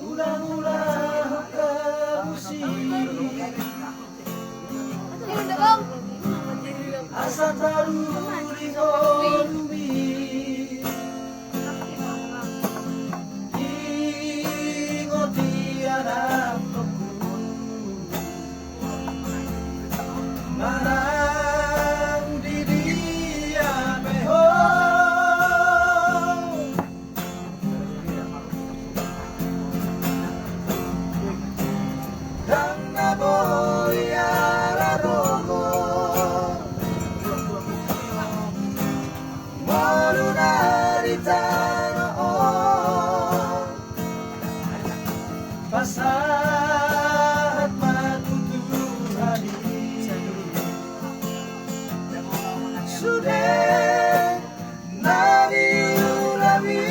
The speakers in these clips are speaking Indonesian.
Ulang-ulang kabusi asa taruri golumi ingoti anakku marang diri ameho dan naboy ararogo pasahat matutuhani sudah nariulami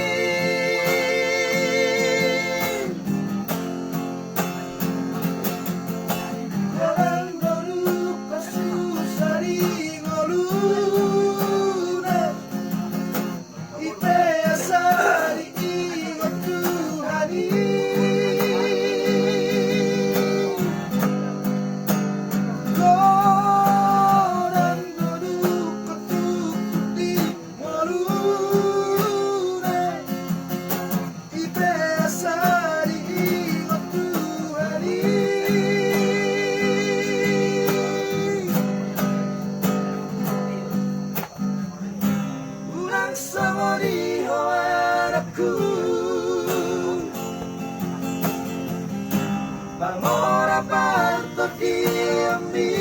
orang baru kasusari ngoluna ipe asari ingat Tuhani Samari harapku Pamora parto diami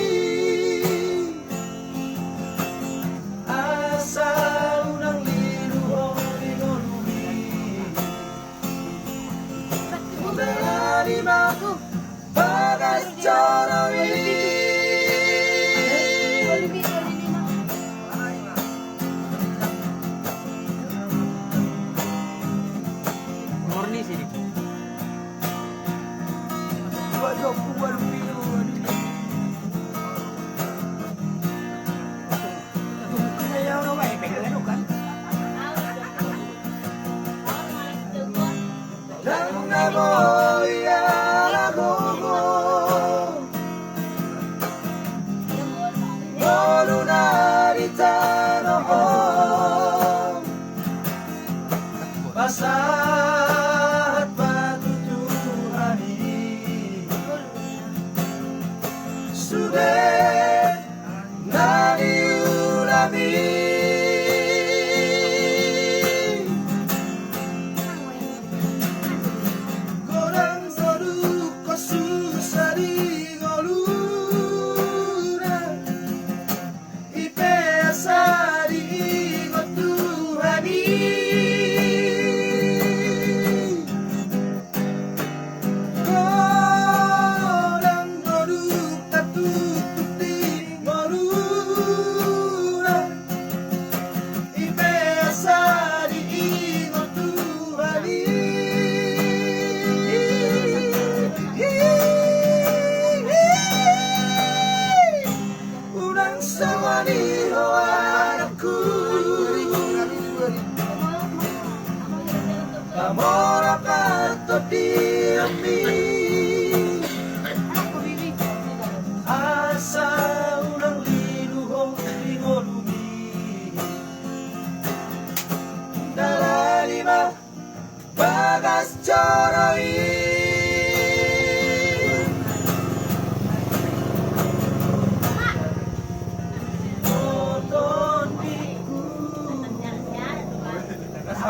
asa unang liruhong inulumi Udalani maku bagas jarawi murni sini. Waduh, waduh, dan naboy aragogo molunarita nohong pasahat patutuhani sudah nariulami Gorang baru kasusari ngoluna ipe asari ingat Tuhani Gorang baru katututi ngoluna ipe asari ingat Tuhani Urang sawani harapku Pamora parto diami asa unang liluhong ingolumi dalalima bagas coroi